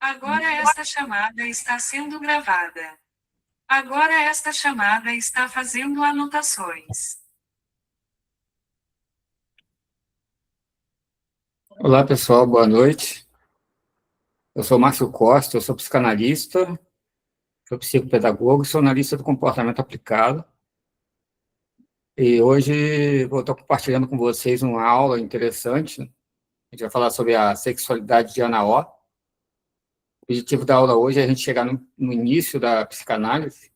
Agora esta chamada está sendo gravada. Agora esta chamada está fazendo anotações. Olá, pessoal, boa noite. Eu sou Márcio Costa, eu sou psicanalista, sou psicopedagogo, sou analista do comportamento aplicado. E hoje vou estar compartilhando com vocês uma aula interessante. A gente vai falar sobre a sexualidade de Ana O. O objetivo da aula hoje é a gente chegar no início da psicanálise,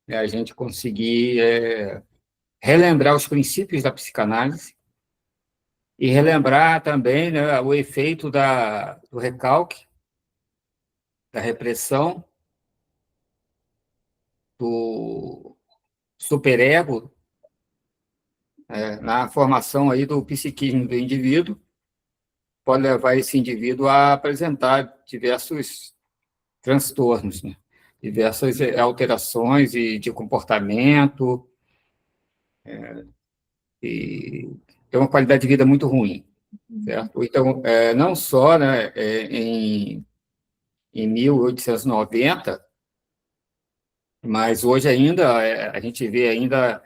né, a gente conseguir relembrar os princípios da psicanálise e relembrar também, né, o efeito do recalque, da repressão, do superego, na formação aí do psiquismo do indivíduo, pode levar esse indivíduo a apresentar diversos transtornos, né? Diversas alterações de comportamento, e ter uma qualidade de vida muito ruim, certo? Então, não só, né, em 1890, mas hoje ainda a gente vê ainda,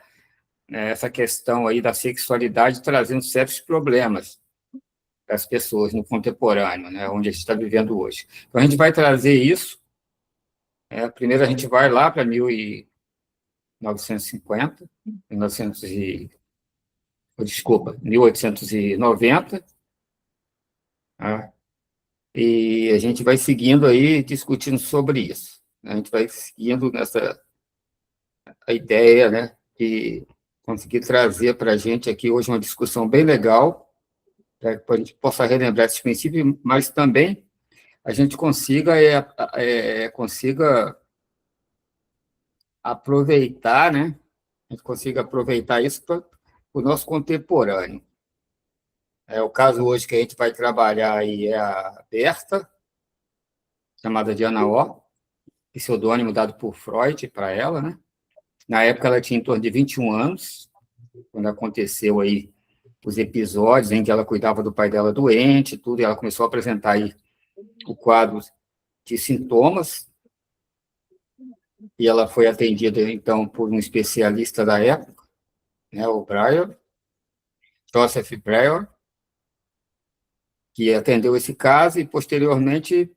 né, essa questão aí da sexualidade trazendo sérios problemas das pessoas no contemporâneo, né, onde a gente está vivendo hoje. Então, a gente vai trazer isso. Primeiro, a gente vai lá para 1950, 1890, tá? E a gente vai seguindo aí, discutindo sobre isso. A gente vai seguindo nessa a ideia, né, de conseguir trazer para a gente aqui hoje uma discussão bem legal, para que a gente possa relembrar esses princípios, mas também a gente consiga aproveitar, né? A gente consiga aproveitar isso para o nosso contemporâneo. O caso hoje que a gente vai trabalhar aí é a Berta, chamada de Ana O, pseudônimo dado por Freud para ela, né? Na época ela tinha em torno de 21 anos, quando aconteceu aí os episódios em que ela cuidava do pai dela doente, tudo, e ela começou a apresentar aí o quadro de sintomas, e ela foi atendida, então, por um especialista da época, né, o Breyer, Joseph Breyer, que atendeu esse caso e, posteriormente,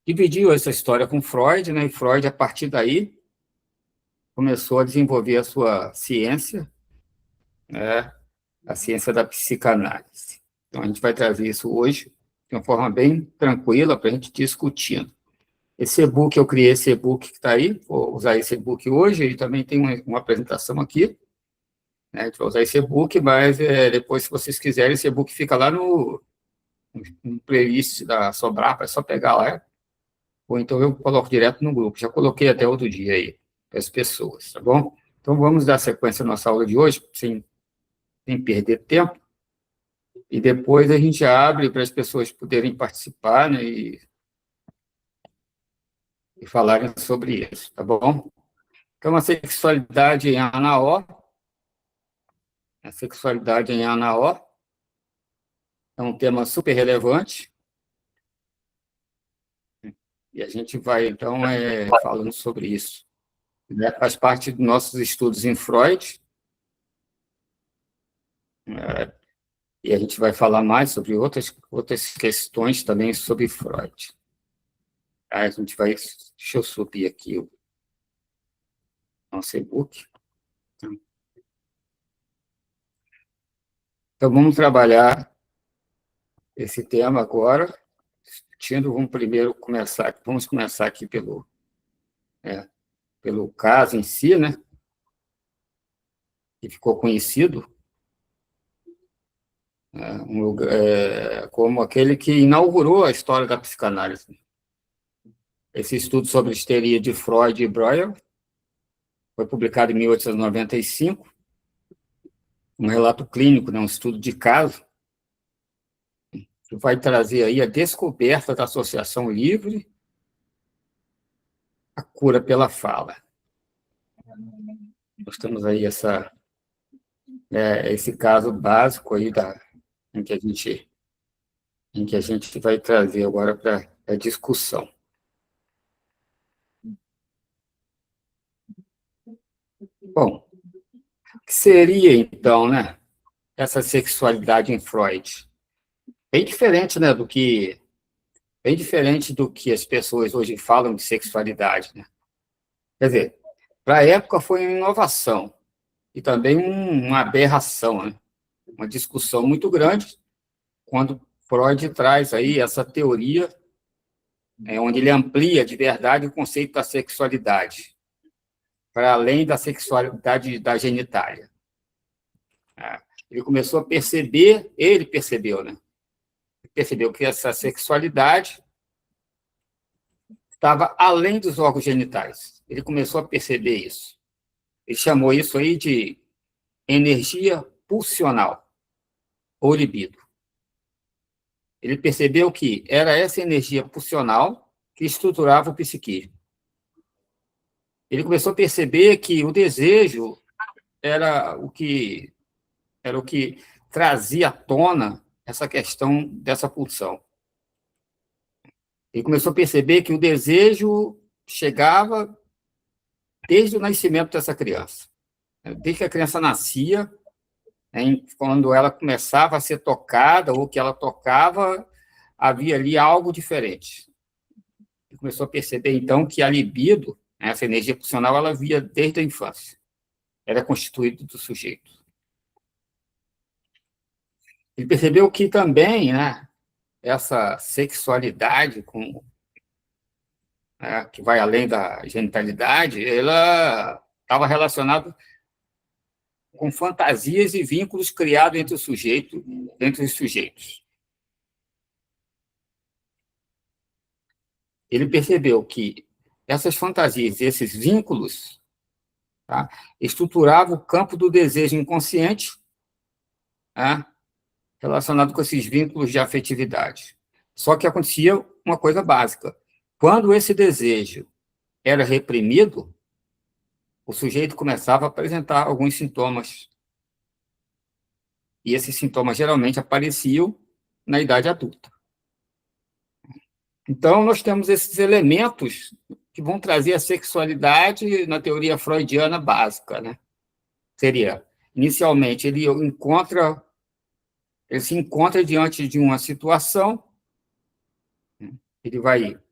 dividiu essa história com Freud, né, e Freud, a partir daí, começou a desenvolver a sua ciência, né, a ciência da psicanálise. Então, a gente vai trazer isso hoje de uma forma bem tranquila para a gente discutindo. Esse e-book, eu criei esse e-book que está aí, vou usar esse e-book hoje, ele também tem uma apresentação aqui, né, a gente vai usar esse e-book, mas depois, se vocês quiserem, esse e-book fica lá no playlist da Sobrapa, é só pegar lá, ou então eu coloco direto no grupo, já coloquei até outro dia aí, para as pessoas, tá bom? Então, vamos dar sequência à nossa aula de hoje, sem perder tempo, e depois a gente abre para as pessoas poderem participar, né, e falarem sobre isso, tá bom? Então, a sexualidade em Anaó, é um tema super relevante, e a gente vai, então, falando sobre isso, né? Faz parte dos nossos estudos em Freud, né? E a gente vai falar mais sobre outras questões também sobre Freud. A gente vai, deixa eu subir aqui o nosso e-book. Então, vamos trabalhar esse tema agora, discutindo. Vamos começar aqui pelo caso em si, né, que ficou conhecido, né, como aquele que inaugurou a história da psicanálise. Esse estudo sobre histeria de Freud e Breuer foi publicado em 1895, um relato clínico, né, um estudo de caso, que vai trazer aí a descoberta da associação livre, a cura pela fala. Nós temos aí esse caso básico aí em que a gente vai trazer agora para a discussão. Bom, o que seria, então, né, essa sexualidade em Freud? Bem diferente, né, bem diferente do que as pessoas hoje falam de sexualidade, né? Quer dizer, para a época foi uma inovação e também uma aberração, né? Uma discussão muito grande quando Freud traz aí essa teoria onde ele amplia de verdade o conceito da sexualidade para além da sexualidade da genitália. Ele começou a perceber, ele percebeu, né? Percebeu que essa sexualidade estava além dos órgãos genitais. Ele começou a perceber isso. Ele chamou isso aí de energia pulsional, ou libido. Ele percebeu que era essa energia pulsional que estruturava o psiquismo. Ele começou a perceber que o desejo era o que trazia à tona essa questão dessa pulsão. Ele começou a perceber que o desejo chegava desde o nascimento dessa criança. Desde que a criança nascia, quando ela começava a ser tocada, ou que ela tocava, havia ali algo diferente. Ele começou a perceber, então, que a libido, essa energia pulsional, ela via desde a infância. Era constituída do sujeito. Ele percebeu que também, né, essa sexualidade que vai além da genitalidade, ela estava relacionada com fantasias e vínculos criados entre os sujeitos. Ele percebeu que essas fantasias, esses vínculos, tá, estruturavam o campo do desejo inconsciente, tá, relacionado com esses vínculos de afetividade. Só que acontecia uma coisa básica. Quando esse desejo era reprimido, o sujeito começava a apresentar alguns sintomas. E esses sintomas geralmente apareciam na idade adulta. Então, nós temos esses elementos que vão trazer a sexualidade na teoria freudiana básica, né? Seria, inicialmente, ele se encontra diante de uma situação, ele vai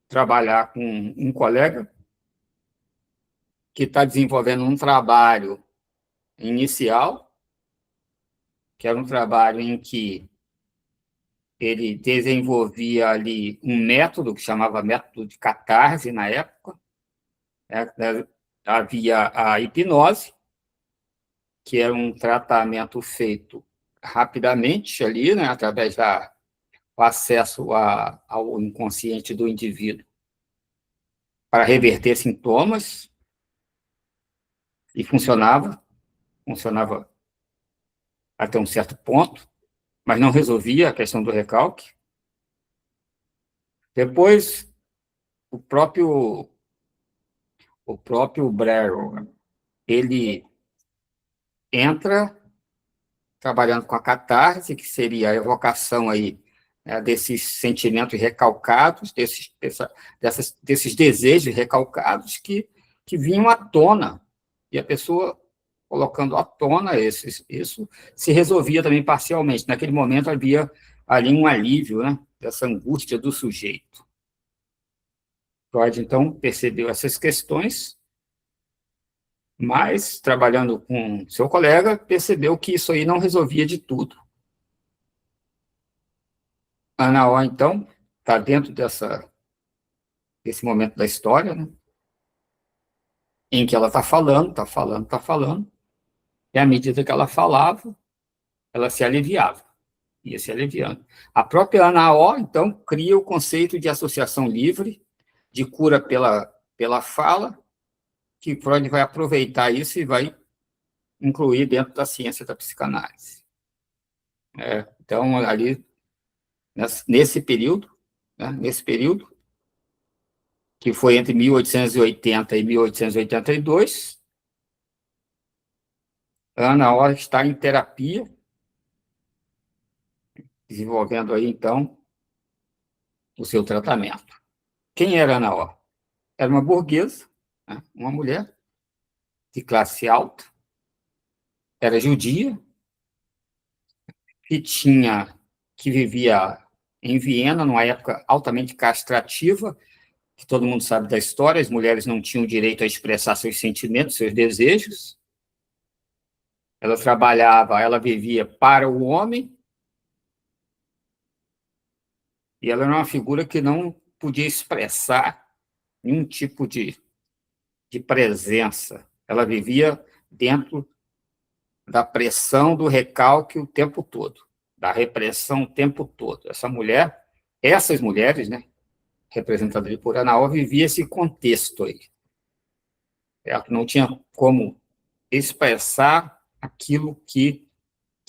trabalhar com um colega que está desenvolvendo um trabalho inicial, que era um trabalho em que ele desenvolvia ali um método que chamava método de catarse na época, né? Havia a hipnose, que era um tratamento feito rapidamente ali, né, através do acesso ao inconsciente do indivíduo para reverter sintomas, e funcionava até um certo ponto, mas não resolvia a questão do recalque. Depois, o próprio Brero, ele entra trabalhando com a catarse, que seria a evocação aí, né, desses sentimentos recalcados, desses desejos recalcados que vinham à tona, e a pessoa, colocando à tona isso se resolvia também parcialmente. Naquele momento havia ali um alívio, né, dessa angústia do sujeito. Freud, então, percebeu essas questões, mas, trabalhando com seu colega, percebeu que isso aí não resolvia de tudo. A Ana O, então, está dentro desse momento da história, né, em que ela está falando, e à medida que ela falava, ela se aliviava, ia se aliviando. A própria Ana O, então, cria o conceito de associação livre, de cura pela fala, que Freud vai aproveitar isso e vai incluir dentro da ciência da psicanálise. Então, ali, nesse período, né, que foi entre 1880 e 1882, A Ana O está em terapia, desenvolvendo aí, então, o seu tratamento. Quem era a Ana O? Era uma burguesa, né? Uma mulher de classe alta, era judia, que vivia em Viena, numa época altamente castrativa, que todo mundo sabe da história, as mulheres não tinham direito a expressar seus sentimentos, seus desejos. Ela trabalhava, ela vivia para o homem, e ela era uma figura que não podia expressar nenhum tipo de presença. Ela vivia dentro da pressão do recalque o tempo todo, da repressão o tempo todo. Essas mulheres, né, representadas por Anaó, vivia esse contexto aí. Ela não tinha como expressar aquilo que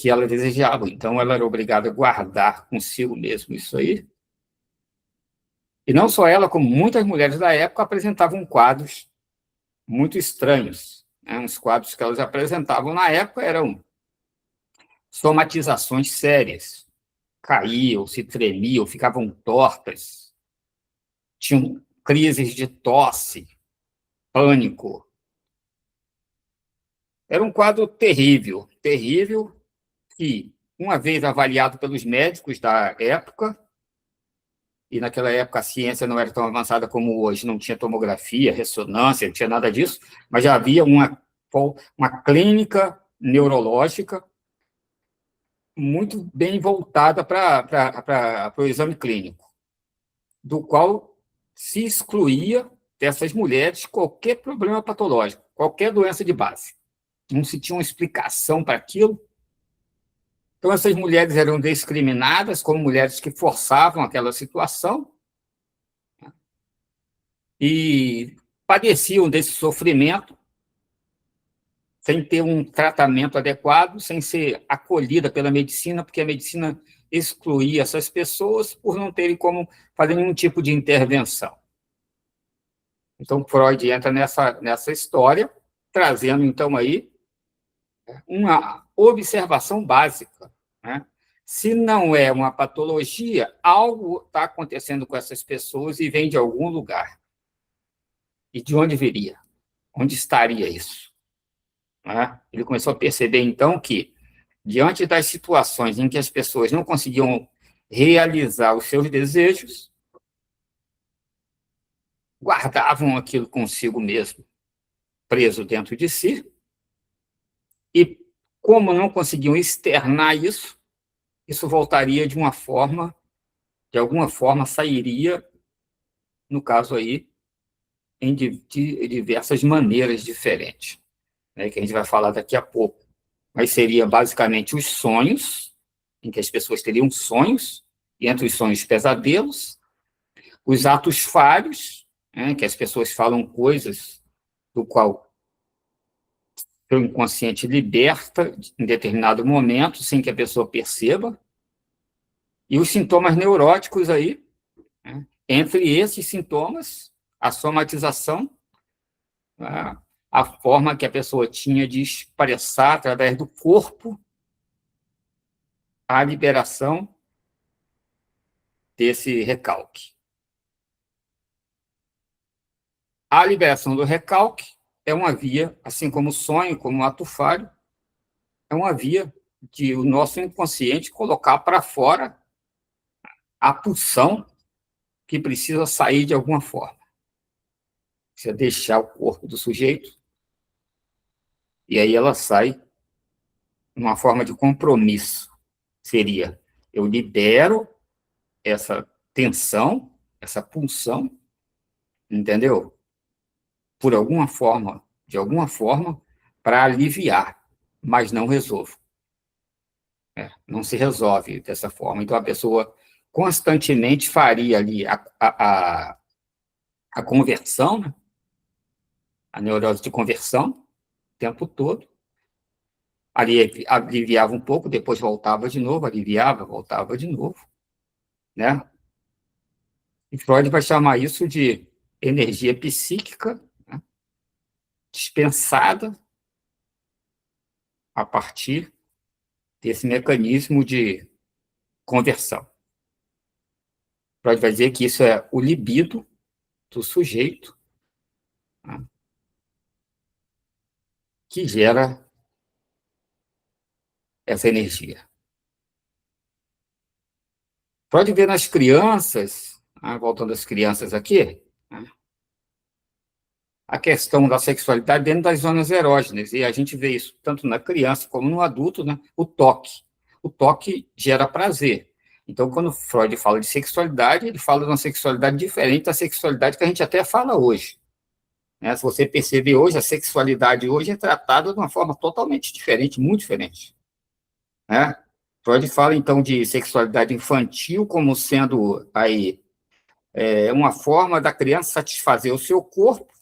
ela desejava, então ela era obrigada a guardar consigo mesmo isso aí. E não só ela, como muitas mulheres da época apresentavam quadros muito estranhos, né? Os quadros que elas apresentavam na época eram somatizações sérias, caíam, se tremiam, ficavam tortas, tinham crises de tosse, pânico. Era um quadro terrível, terrível, que, uma vez avaliado pelos médicos da época, e naquela época a ciência não era tão avançada como hoje, não tinha tomografia, ressonância, não tinha nada disso, mas já havia uma clínica neurológica muito bem voltada para o exame clínico, do qual se excluía dessas mulheres qualquer problema patológico, qualquer doença de base. Não se tinha uma explicação para aquilo. Então, essas mulheres eram discriminadas como mulheres que forçavam aquela situação e padeciam desse sofrimento sem ter um tratamento adequado, sem ser acolhida pela medicina, porque a medicina excluía essas pessoas por não terem como fazer nenhum tipo de intervenção. Então, Freud entra nessa história, trazendo, então, aí uma observação básica, né? Se não é uma patologia, algo está acontecendo com essas pessoas e vem de algum lugar. E de onde viria? Onde estaria isso? Né? Ele começou a perceber, então, que, diante das situações em que as pessoas não conseguiam realizar os seus desejos, guardavam aquilo consigo mesmo, preso dentro de si, e, como não conseguiam externar isso, isso voltaria de alguma forma, sairia, no caso aí, de diversas maneiras diferentes, né, que a gente vai falar daqui a pouco. Mas seria basicamente os sonhos, em que as pessoas teriam sonhos, e entre os sonhos pesadelos, os atos falhos, né, que as pessoas falam coisas do qual o inconsciente liberta em determinado momento, sem que a pessoa perceba, e os sintomas neuróticos aí, né, entre esses sintomas, a somatização, a forma que a pessoa tinha de expressar através do corpo a liberação desse recalque. A liberação do recalque é uma via, assim como o sonho, como o ato falho, é uma via de o nosso inconsciente colocar para fora a pulsão que precisa sair de alguma forma. Precisa deixar o corpo do sujeito, e aí ela sai numa forma de compromisso. Seria, eu libero essa tensão, essa pulsão, entendeu? Por alguma forma, de alguma forma, para aliviar, mas não resolvo. Não se resolve dessa forma. Então, a pessoa constantemente faria ali a conversão, né? A neurose de conversão, o tempo todo. Ali aliviava um pouco, depois voltava de novo, aliviava, voltava de novo, né? E Freud vai chamar isso de energia psíquica, né, dispensada a partir desse mecanismo de conversão. Freud vai dizer que isso é o libido do sujeito, né, que gera essa energia. Freud vê nas crianças, né, voltando às crianças aqui, né, a questão da sexualidade dentro das zonas erógenas, e a gente vê isso tanto na criança como no adulto, né, o toque. O toque gera prazer. Então, quando Freud fala de sexualidade, ele fala de uma sexualidade diferente da sexualidade que a gente até fala hoje. Né? Se você perceber hoje, a sexualidade hoje é tratada de uma forma totalmente diferente, muito diferente. Né? Freud fala, então, de sexualidade infantil como sendo aí uma forma da criança satisfazer o seu corpo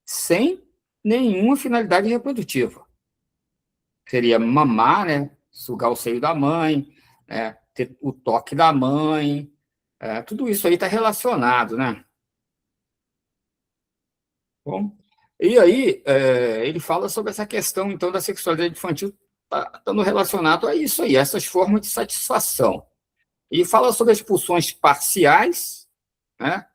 sem nenhuma finalidade reprodutiva. Seria mamar, né? Sugar o seio da mãe, né? Ter o toque da mãe, tudo isso aí está relacionado, né? Bom, e aí ele fala sobre essa questão, então, da sexualidade infantil estando relacionado a isso aí, a essas formas de satisfação. E fala sobre as pulsões parciais, né?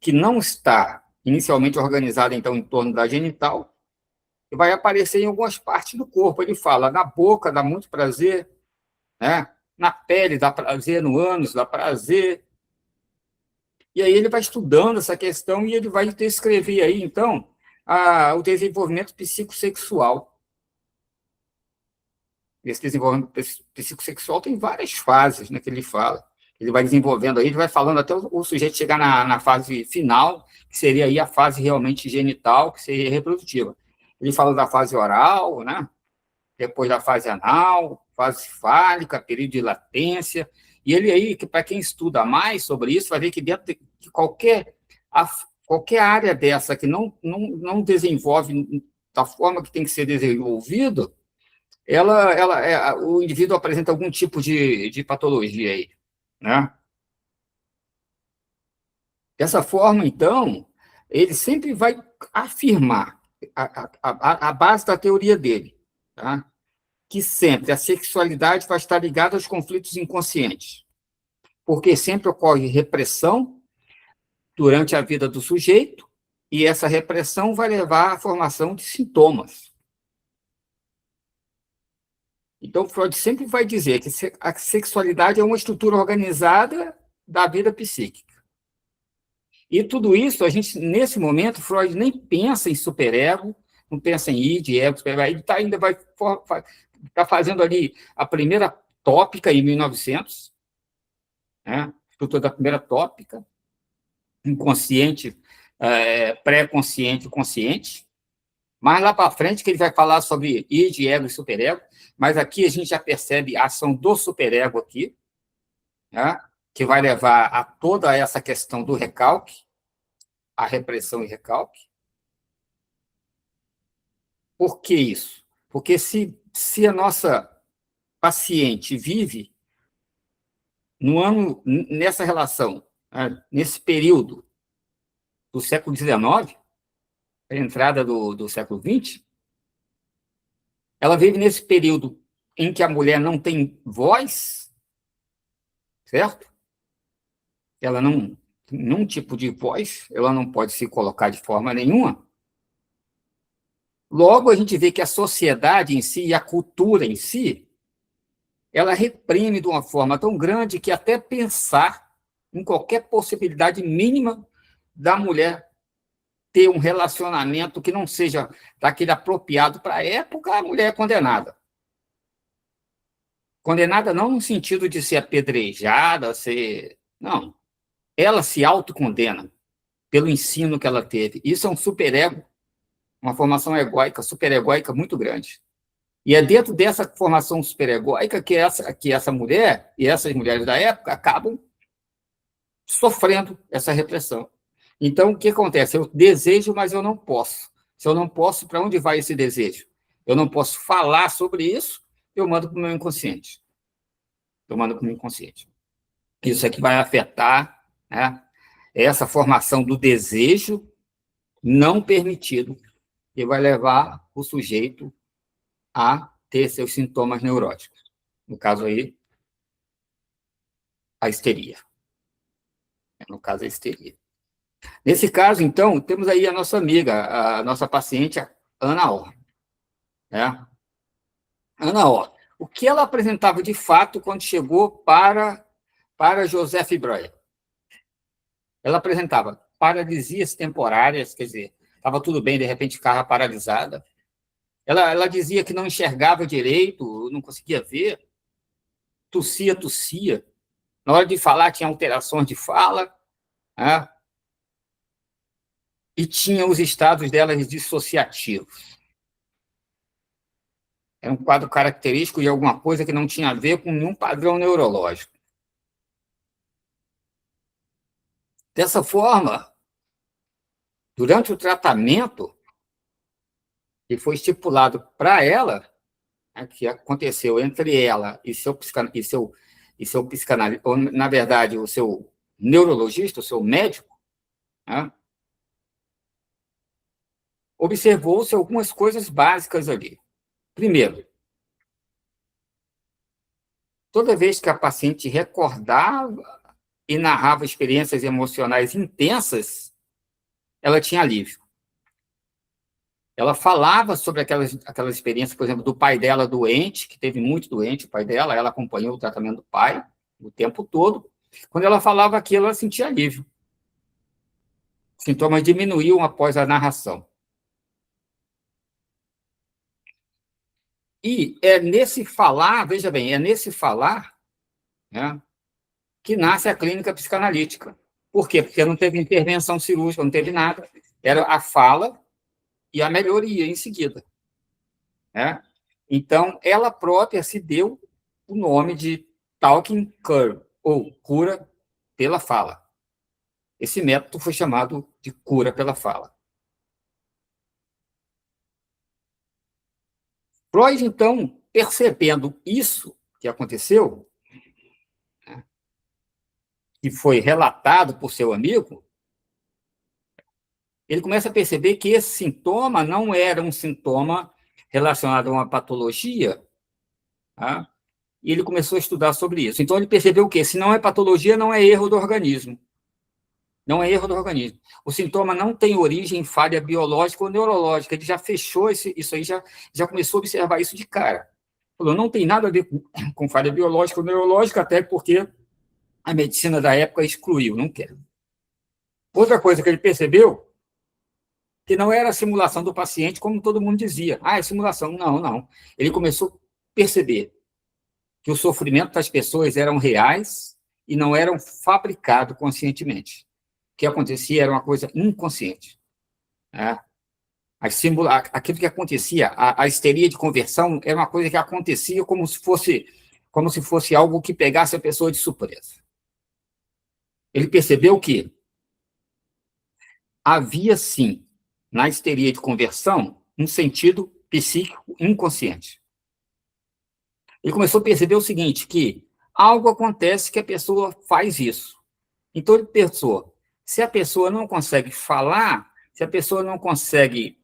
Que não está inicialmente organizada, então, em torno da genital, e vai aparecer em algumas partes do corpo. Ele fala, na boca dá muito prazer, né? Na pele dá prazer, no ânus dá prazer. E aí ele vai estudando essa questão e ele vai descrever aí, então, o desenvolvimento psicossexual. Esse desenvolvimento psicossexual tem várias fases, né, que ele fala. Ele vai desenvolvendo aí, ele vai falando até o sujeito chegar na fase final, que seria aí a fase realmente genital, que seria reprodutiva. Ele fala da fase oral, né? Depois da fase anal, fase fálica, período de latência. E ele aí, que para quem estuda mais sobre isso, vai ver que dentro de qualquer área dessa que não desenvolve da forma que tem que ser desenvolvido, o indivíduo apresenta algum tipo de patologia aí, né? Dessa forma, então, ele sempre vai afirmar a base da teoria dele, tá? Que sempre a sexualidade vai estar ligada aos conflitos inconscientes, porque sempre ocorre repressão durante a vida do sujeito, e essa repressão vai levar à formação de sintomas. Então, Freud sempre vai dizer que a sexualidade é uma estrutura organizada da vida psíquica. E tudo isso, a gente, nesse momento, Freud nem pensa em superego, não pensa em id, ego, ele ainda vai fazendo ali a primeira tópica em 1900, né? Estrutura da primeira tópica, inconsciente, pré-consciente e consciente. Mais lá para frente, que ele vai falar sobre id, ego e superego, mas aqui a gente já percebe a ação do superego aqui, né? Que vai levar a toda essa questão do recalque, a repressão e recalque. Por que isso? Porque se a nossa paciente vive nessa relação, né, nesse período do século XIX, a entrada do século XX, ela vive nesse período em que a mulher não tem voz, certo? Ela não tem nenhum tipo de voz, ela não pode se colocar de forma nenhuma. Logo, a gente vê que a sociedade em si e a cultura em si, ela reprime de uma forma tão grande que até pensar em qualquer possibilidade mínima da mulher ter um relacionamento que não seja daquele apropriado para a época, a mulher é condenada. Condenada não no sentido de ser apedrejada, não. Ela se autocondena pelo ensino que ela teve. Isso é um superego, uma formação egóica, superegóica muito grande. E é dentro dessa formação superegóica que essa mulher e essas mulheres da época acabam sofrendo essa repressão. Então, o que acontece? Eu desejo, mas eu não posso. Se eu não posso, para onde vai esse desejo? Eu não posso falar sobre isso, eu mando para o meu inconsciente. Eu mando para o meu inconsciente. Isso é que vai afetar, né, essa formação do desejo não permitido, que vai levar o sujeito a ter seus sintomas neuróticos. No caso aí, a histeria. No caso, a histeria. Nesse caso, então, temos aí a nossa amiga, a nossa paciente, a Ana O. Né? Ana O. O que ela apresentava de fato quando chegou para Joseph Breuer? Ela apresentava paralisias temporárias, quer dizer, estava tudo bem, de repente ficava paralisada. Ela dizia que não enxergava direito, não conseguia ver, tossia. Na hora de falar, tinha alterações de fala, né? E tinha os estados delas dissociativos. Era um quadro característico de alguma coisa que não tinha a ver com nenhum padrão neurológico. Dessa forma, durante o tratamento que foi estipulado para ela, né, que aconteceu entre ela e seu psicanalista, ou, na verdade, o seu neurologista, o seu médico, né, observou-se algumas coisas básicas ali. Primeiro, toda vez que a paciente recordava e narrava experiências emocionais intensas, ela tinha alívio. Ela falava sobre aquelas experiências, por exemplo, do pai dela doente, que teve muito doente, o pai dela, ela acompanhou o tratamento do pai o tempo todo. Quando ela falava aquilo, ela sentia alívio. Os sintomas diminuíam após a narração. E é nesse falar, veja bem, é nesse falar, né, que nasce a clínica psicanalítica. Por quê? Porque não teve intervenção cirúrgica, não teve nada. Era a fala e a melhoria em seguida. Né? Então, ela própria se deu o nome de Talking Cure, ou cura pela fala. Esse método foi chamado de cura pela fala. Freud, então, percebendo isso que aconteceu, né, que foi relatado por seu amigo, ele começa a perceber que esse sintoma não era um sintoma relacionado a uma patologia, tá? E ele começou a estudar sobre isso. Então, ele percebeu o quê? Se não é patologia, não é erro do organismo. Não é erro do organismo. O sintoma não tem origem em falha biológica ou neurológica. Ele já fechou isso aí, já começou a observar isso de cara. Falou, não tem nada a ver com falha biológica ou neurológica, até porque a medicina da época excluiu, não quer. Outra coisa que ele percebeu, que não era a simulação do paciente, como todo mundo dizia. Ah, é simulação. Não. Ele começou a perceber que o sofrimento das pessoas eram reais e não eram fabricados conscientemente. O que acontecia era uma coisa inconsciente. Né? Aquilo que acontecia, a histeria de conversão, era uma coisa que acontecia como se fosse algo que pegasse a pessoa de surpresa. Ele percebeu que havia, sim, na histeria de conversão, um sentido psíquico inconsciente. Ele começou a perceber o seguinte, que algo acontece que a pessoa faz isso. Então, ele pensou, se a pessoa não consegue falar, se a pessoa não consegue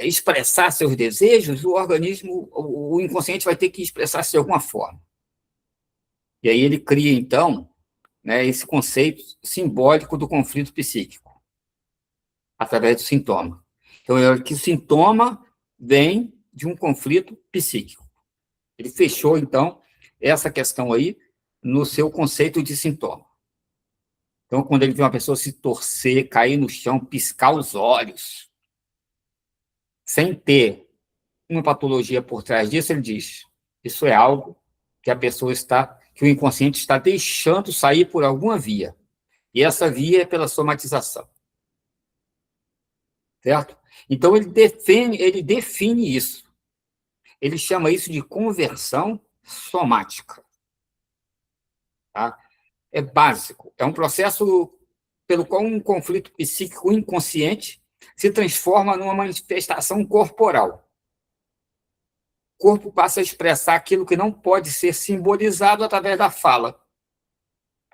expressar seus desejos, o organismo, o inconsciente vai ter que expressar-se de alguma forma. E aí ele cria, então, né, esse conceito simbólico do conflito psíquico, através do sintoma. Então, é que o sintoma vem de um conflito psíquico. Ele fechou, então, essa questão aí no seu conceito de sintoma. Então, quando ele vê uma pessoa se torcer, cair no chão, piscar os olhos, sem ter uma patologia por trás disso, ele diz, isso é algo que que o inconsciente está deixando sair por alguma via. E essa via é pela somatização. Certo? Então, ele define isso. Ele chama isso de conversão somática. Tá? É básico. É um processo pelo qual um conflito psíquico inconsciente se transforma numa manifestação corporal. O corpo passa a expressar aquilo que não pode ser simbolizado através da fala,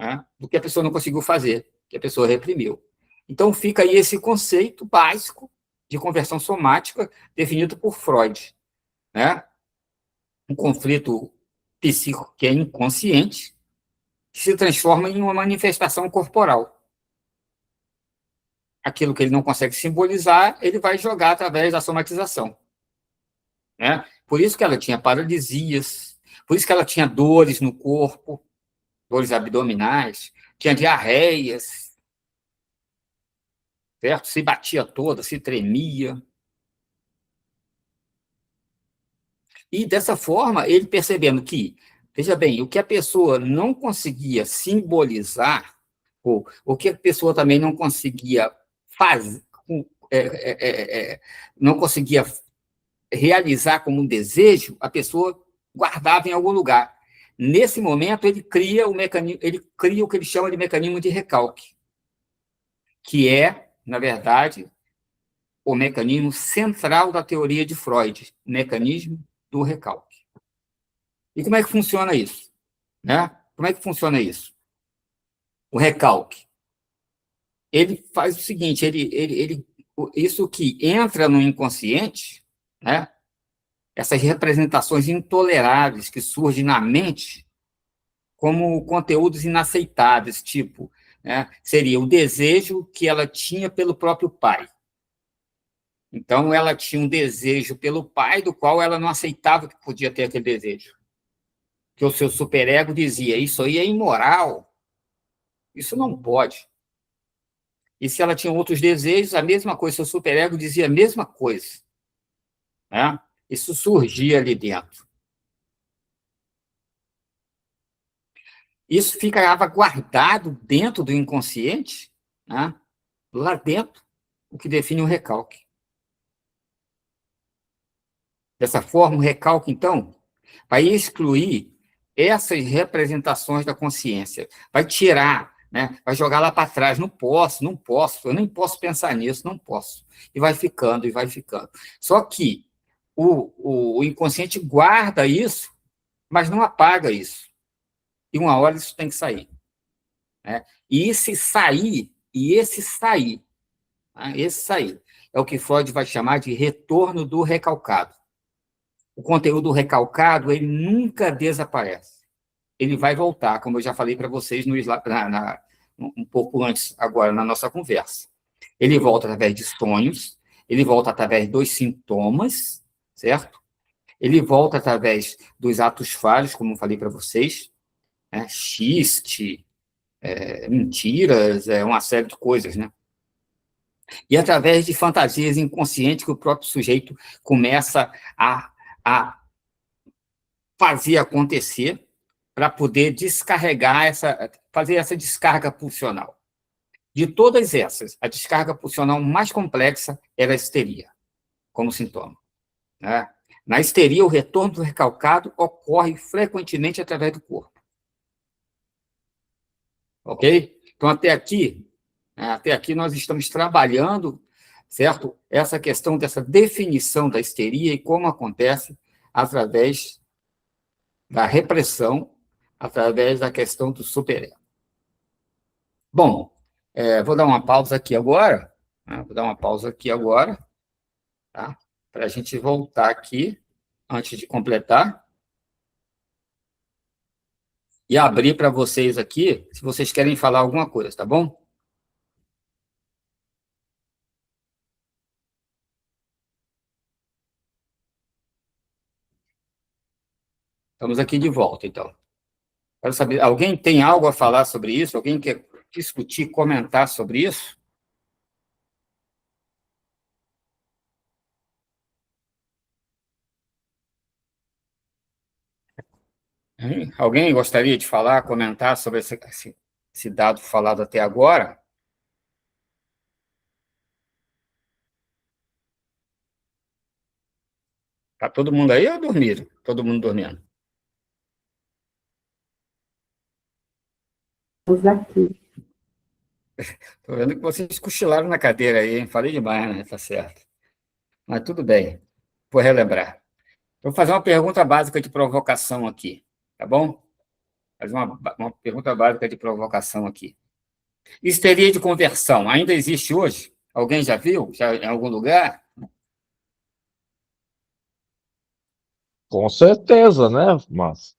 né? Do que a pessoa não conseguiu fazer, que a pessoa reprimiu. Então, fica aí esse conceito básico de conversão somática definido por Freud. né? Um conflito psíquico que é inconsciente, que se transforma em uma manifestação corporal. Aquilo que ele não consegue simbolizar, ele vai jogar através da somatização, né? Por isso que ela tinha paralisias, por isso que ela tinha dores no corpo, dores abdominais, tinha diarreias, certo? Se batia toda, se tremia. E, dessa forma, ele percebendo que, veja bem, o que a pessoa não conseguia simbolizar, ou o que a pessoa também não conseguia fazer, não conseguia realizar como um desejo, a pessoa guardava em algum lugar. Nesse momento, ele cria o mecanismo, ele cria o que ele chama de mecanismo de recalque, que é, na verdade, o mecanismo central da teoria de Freud, o mecanismo do recalque. E como é que funciona isso? Né? Como é que funciona isso? O recalque. Ele faz o seguinte, isso que entra no inconsciente, né? Essas representações intoleráveis que surgem na mente como conteúdos inaceitáveis, tipo, né, seria o desejo que ela tinha pelo próprio pai. Então, ela tinha um desejo pelo pai, do qual ela não aceitava que podia ter aquele desejo. Que o seu superego dizia, isso aí é imoral, isso não pode. E se ela tinha outros desejos, a mesma coisa, seu superego dizia a mesma coisa. Né? Isso surgia ali dentro. Isso ficava guardado dentro do inconsciente, né? Lá dentro, o que define o recalque. Dessa forma, o recalque, então, vai excluir essas representações da consciência, vai tirar, né? Vai jogar lá para trás, não posso, não posso, eu nem posso pensar nisso, não posso. E vai ficando, e vai ficando. Só que o inconsciente guarda isso, mas não apaga isso. E uma hora isso tem que sair. Né? Esse sair, né? Esse sair, é o que Freud vai chamar de retorno do recalcado. O conteúdo recalcado, ele nunca desaparece. Ele vai voltar, como eu já falei para vocês um pouco antes, agora, na nossa conversa. Ele volta através de sonhos, ele volta através dos sintomas, certo? Ele volta através dos atos falhos, como eu falei para vocês, né? Xiste, mentiras, uma série de coisas, né? E através de fantasias inconscientes que o próprio sujeito começa a fazer acontecer para poder descarregar fazer essa descarga pulsional. De todas essas, a descarga pulsional mais complexa era a histeria, como sintoma. Né? Na histeria, o retorno do recalcado ocorre frequentemente através do corpo. Ok? Então, até aqui nós estamos trabalhando, certo? Essa questão dessa definição da histeria e como acontece através da repressão, através da questão do superego. Bom, vou dar uma pausa aqui agora, né? Vou dar uma pausa aqui agora, tá? Para a gente voltar aqui, antes de completar, e abrir para vocês aqui, se vocês querem falar alguma coisa, tá bom? Estamos aqui de volta, então. Quero saber, alguém tem algo a falar sobre isso? Alguém quer discutir, comentar sobre isso? Hein? Alguém gostaria de falar, comentar sobre esse dado falado até agora? Está todo mundo aí ou dormiram? Todo mundo dormindo? Estamos aqui. Estou vendo que vocês cochilaram na cadeira aí, hein? Falei demais, né? Tá certo. Mas tudo bem, vou relembrar. Vou fazer uma pergunta básica de provocação aqui, tá bom? Fazer uma pergunta básica de provocação aqui. Histeria de conversão ainda existe hoje? Alguém já viu? Já em algum lugar? Com certeza, né? Mas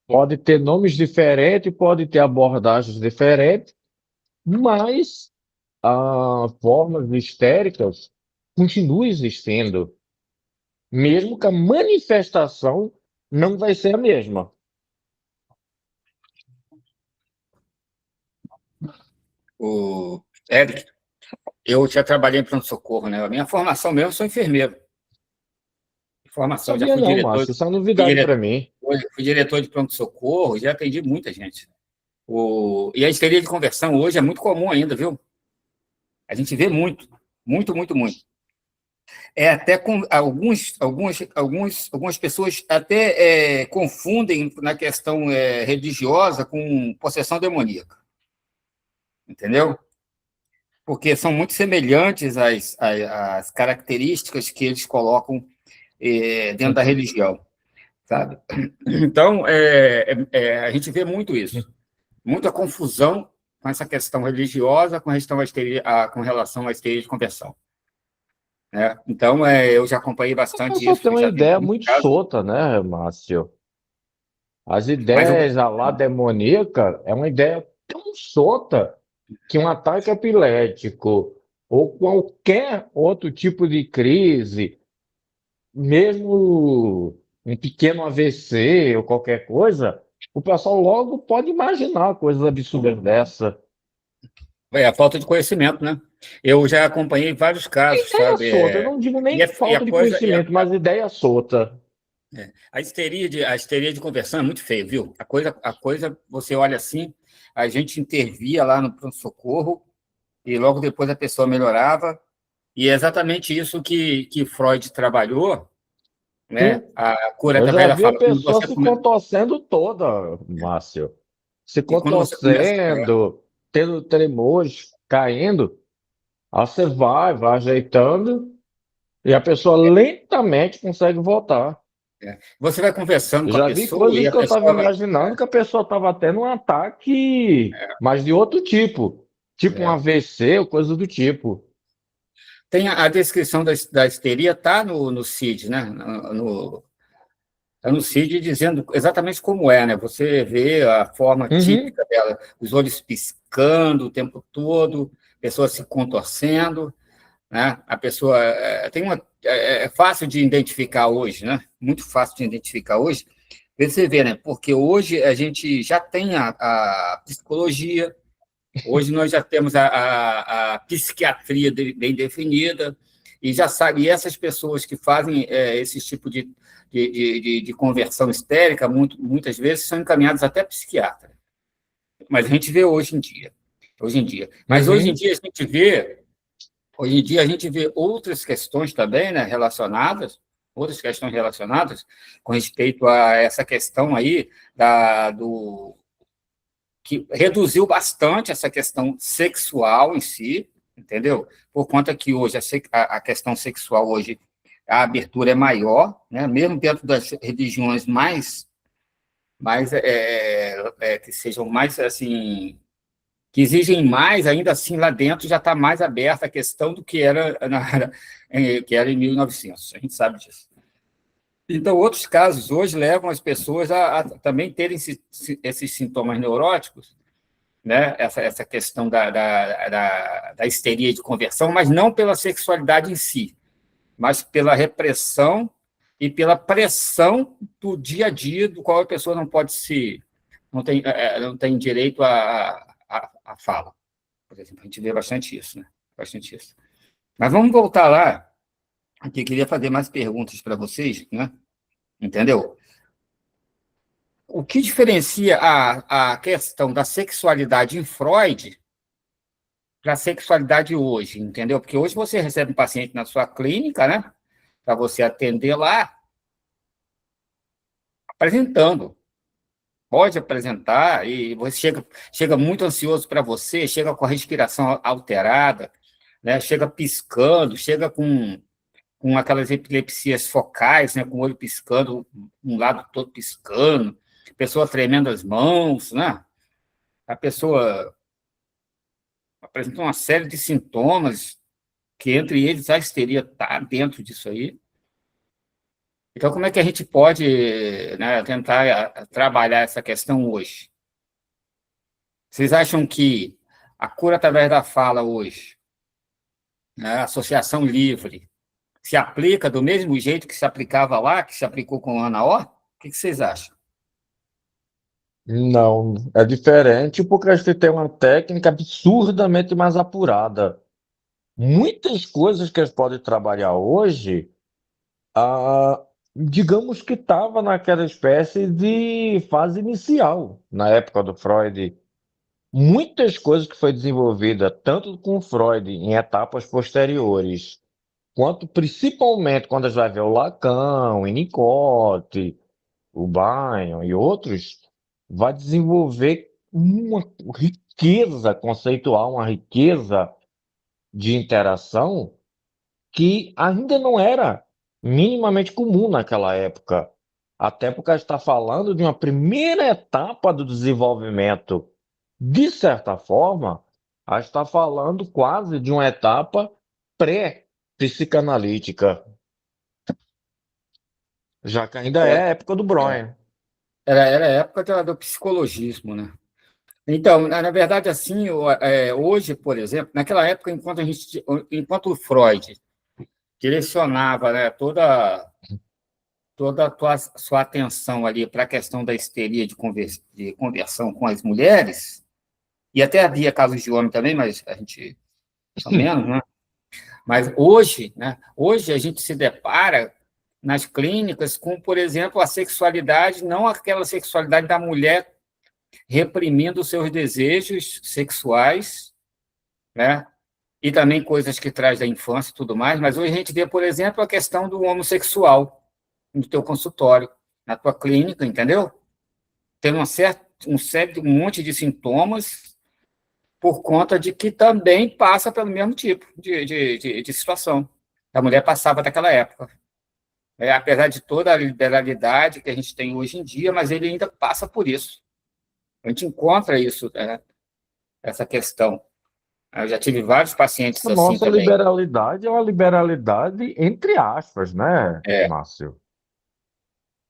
pode ter nomes diferentes, pode ter abordagens diferentes, mas formas histéricas continuam existindo, mesmo que a manifestação não vai ser a mesma. O Eric, eu já trabalhei em pronto-socorro, né? A minha formação mesmo, eu sou enfermeiro. Formação, já Sabia fui não, diretor, Márcio, isso é uma fui novidade para diretor, mim. fui diretor de pronto-socorro, já atendi muita gente. E a histeria de conversão hoje é muito comum ainda, viu? A gente vê muito, muito, muito, muito. É até com algumas pessoas até confundem na questão religiosa com possessão demoníaca, entendeu? Porque são muito semelhantes às características que eles colocam dentro da religião, sabe? Então, a gente vê muito isso, muita confusão com essa questão religiosa com relação à histeria de conversão. Né? Então, eu já acompanhei A bastante pessoa tem isso, uma já vi ideia muitos muito casos, solta, né, Márcio? As mas ideias a lá demoníaca é uma ideia tão solta que um ataque epilético ou qualquer outro tipo de crise, mesmo um pequeno AVC ou qualquer coisa, o pessoal logo pode imaginar coisas absurdas dessa. é a falta de conhecimento, né? Eu já acompanhei vários casos, Ideia sabe? solta, eu não digo E, nem a, e a falta de coisa, e a, conhecimento, mas ideia solta. a histeria de conversão é muito feio, viu? A coisa, você olha assim, a gente intervia lá no pronto-socorro e logo depois a pessoa melhorava, e é exatamente isso que Freud trabalhou, né? Sim, A cura eu já através da vi a fala. pessoa se contorcendo toda, Márcio. Se E quando você começa. contorcendo, tendo tremores, caindo. Aí você vai ajeitando, e a pessoa lentamente consegue voltar. Você vai conversando Eu com a já vi pessoa e coisas a que eu estava pessoa vai. imaginando que a pessoa estava tendo um ataque, mas de outro tipo um É, AVC ou coisa do tipo. tem a descrição da histeria, está no CID, né? Tá no CID dizendo exatamente como é, né? Você vê a forma Uhum, típica dela, os olhos piscando o tempo todo, a pessoa se contorcendo, né? A pessoa é fácil de identificar hoje, né? Muito fácil de identificar hoje. Você vê, né? Porque hoje a gente já tem a psicologia, hoje nós já temos a psiquiatria bem definida, e já sabe, e essas pessoas que fazem esse tipo de conversão histérica, muitas vezes são encaminhadas até psiquiatra. Mas a gente vê hoje em dia. Hoje em dia. Mas uhum. hoje em dia a gente vê outras questões também, né, outras questões relacionadas com respeito a essa questão aí que reduziu bastante essa questão sexual em si, entendeu? Por conta que hoje a questão sexual hoje a abertura é maior, né? Mesmo dentro das religiões que sejam mais assim que exigem mais, ainda assim lá dentro já está mais aberta a questão do que era em 1900. A gente sabe disso. Então, outros casos hoje levam as pessoas a também terem esses sintomas neuróticos, né? Essa questão da histeria de conversão, mas não pela sexualidade em si, mas pela repressão e pela pressão do dia a dia, do qual a pessoa não tem direito à fala. Por exemplo, a gente vê bastante isso, né? Bastante isso. Mas vamos voltar lá, que eu queria fazer mais perguntas para vocês, né? Entendeu? O que diferencia a questão da sexualidade em Freud para a sexualidade hoje, entendeu? Porque hoje você recebe um paciente na sua clínica, né? Para você atender lá, apresentando. Pode apresentar, e você chega muito ansioso para você, chega com a respiração alterada, né? Chega piscando, chega com aquelas epilepsias focais, né? Com o olho piscando, um lado todo piscando, pessoa tremendo as mãos, né? A pessoa apresenta uma série de sintomas que, entre eles, a histeria está dentro disso aí. Então, como é que a gente pode, né, tentar trabalhar essa questão hoje? Vocês acham que a cura através da fala hoje, né, a associação livre, se aplica do mesmo jeito que se aplicava lá, que se aplicou com Ana O? O que vocês acham? Não, é diferente porque a gente tem uma técnica absurdamente mais apurada. Muitas coisas que a gente pode trabalhar hoje, digamos que estava naquela espécie de fase inicial, na época do Freud. Muitas coisas que foi desenvolvida tanto com Freud em etapas posteriores, quanto principalmente quando a gente vai ver o Lacan, o Winnicott, o Bion e outros, vai desenvolver uma riqueza conceitual, uma riqueza de interação que ainda não era minimamente comum naquela época. Até porque a gente está falando de uma primeira etapa do desenvolvimento. De certa forma, a gente está falando quase de uma etapa pré-psicanalítica, já que ainda é a época do É, Breuer. era a época do psicologismo, né? Então, na verdade, assim, hoje, por exemplo, naquela época, enquanto o Freud direcionava, né, toda a sua atenção ali para a questão da histeria de conversão com as mulheres, e até havia casos de homem também, mas a gente são menos, né? Mas hoje, né, hoje a gente se depara nas clínicas com, por exemplo, a sexualidade, não aquela sexualidade da mulher reprimindo seus desejos sexuais, né? E também coisas que traz da infância e tudo mais, mas hoje a gente vê, por exemplo, a questão do homossexual no teu consultório, na tua clínica, entendeu? Tem um monte de sintomas por conta de que também passa pelo mesmo tipo de situação. A mulher passava daquela época. Apesar de toda a liberalidade que a gente tem hoje em dia, mas ele ainda passa por isso. A gente encontra isso, né, essa questão. Eu já tive vários pacientes A assim nossa também. liberalidade é uma liberalidade entre aspas, né, É, Márcio?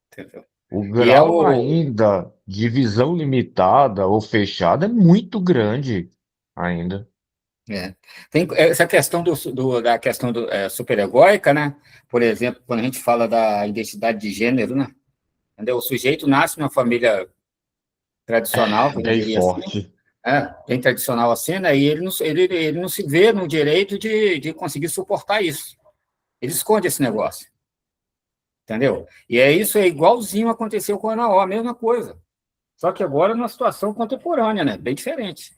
entendeu? O E é grau ainda de visão limitada ou fechada é muito grande ainda. é. Tem essa questão da questão superegóica, né? Por exemplo, quando a gente fala da identidade de gênero, né? Entendeu? O sujeito nasce numa família tradicional, que eu Bem diria assim, forte. bem tradicional assim, né? E ele não se vê no direito de conseguir suportar isso. Ele esconde esse negócio, entendeu? E isso é igualzinho aconteceu com a Ana O, a mesma coisa. Só que agora numa situação contemporânea, né? Bem diferente,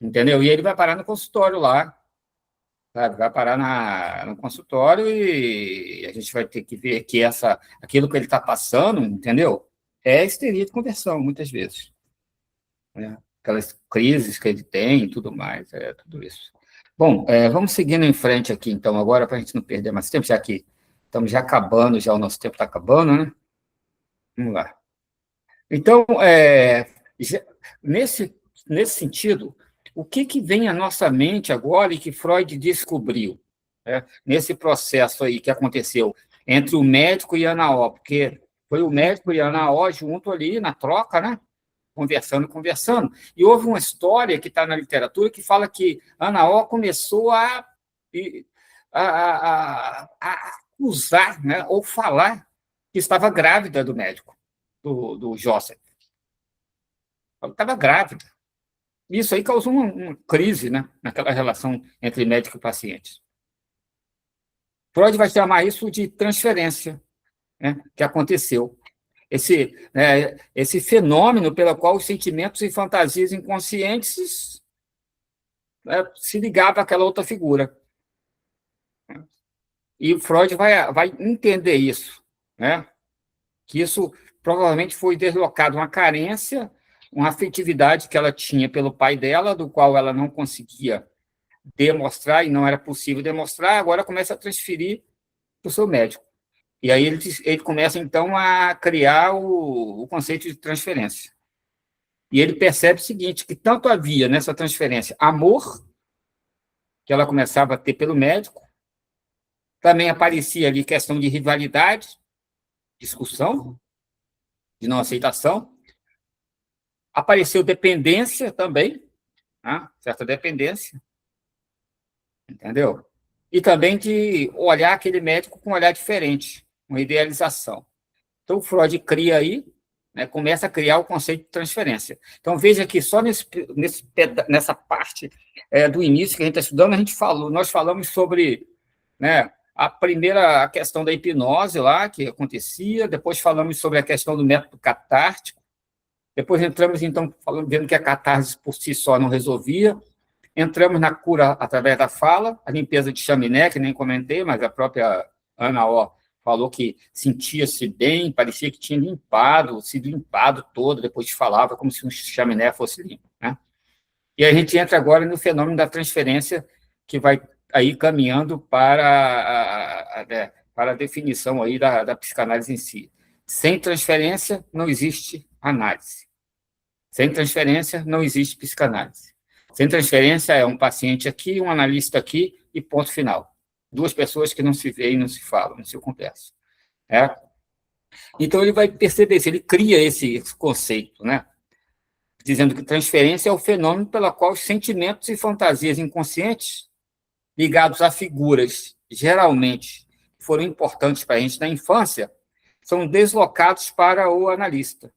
entendeu? E ele vai parar no consultório lá, sabe? Vai parar no consultório e a gente vai ter que ver que aquilo que ele está passando, entendeu? É histeria de conversão, muitas vezes, né? Aquelas crises que ele tem e tudo mais, tudo isso. Bom, vamos seguindo em frente aqui, então, agora, para a gente não perder mais tempo, já que estamos já acabando, já o nosso tempo está acabando, né? Vamos lá. Então, já- nesse, nesse sentido, o que vem à nossa mente agora e que Freud descobriu, né, nesse processo aí que aconteceu entre o médico e a Ana O? Porque foi o médico e a Ana O junto ali na troca, né? Conversando. E houve uma história que está na literatura que fala que Ana O começou a acusar, né, ou falar que estava grávida do médico, do Joseph. Ela estava grávida. Isso aí causou uma crise, né, naquela relação entre médico e paciente. Freud vai chamar isso de transferência, né, que aconteceu. Esse fenômeno pelo qual os sentimentos e fantasias inconscientes, né, se ligavam àquela outra figura. E o Freud vai entender isso, né, que isso provavelmente foi deslocado uma carência, uma afetividade que ela tinha pelo pai dela, do qual ela não conseguia demonstrar e não era possível demonstrar, agora começa a transferir para o seu médico. E aí ele começa, então, a criar o conceito de transferência. E ele percebe o seguinte, que tanto havia nessa transferência amor, que ela começava a ter pelo médico, também aparecia ali questão de rivalidade, discussão, de não aceitação. Apareceu dependência também, né? Certa dependência, entendeu? E também de olhar aquele médico com um olhar diferente, uma idealização. Então, o Freud cria aí, né, começa a criar o conceito de transferência. Então, veja que só nessa parte do início que a gente está estudando, nós falamos sobre, né, a questão da hipnose lá, que acontecia, depois falamos sobre a questão do método catártico, depois entramos, então, vendo que a catarse por si só não resolvia, entramos na cura através da fala, a limpeza de chaminé, que nem comentei, mas a própria Ana O falou que sentia-se bem, parecia que tinha sido limpado todo, depois falava como se um chaminé fosse limpo, né? E a gente entra agora no fenômeno da transferência, que vai aí caminhando para a definição aí da psicanálise em si. Sem transferência, não existe análise. Sem transferência, não existe psicanálise. Sem transferência, é um paciente aqui, um analista aqui, e ponto final. Duas pessoas que não se veem, não se falam, não se conversam. Então, ele vai perceber isso, ele cria esse conceito, né? Dizendo que transferência é o fenômeno pelo qual os sentimentos e fantasias inconscientes ligados a figuras, geralmente, que foram importantes para a gente na infância, são deslocados para o analista.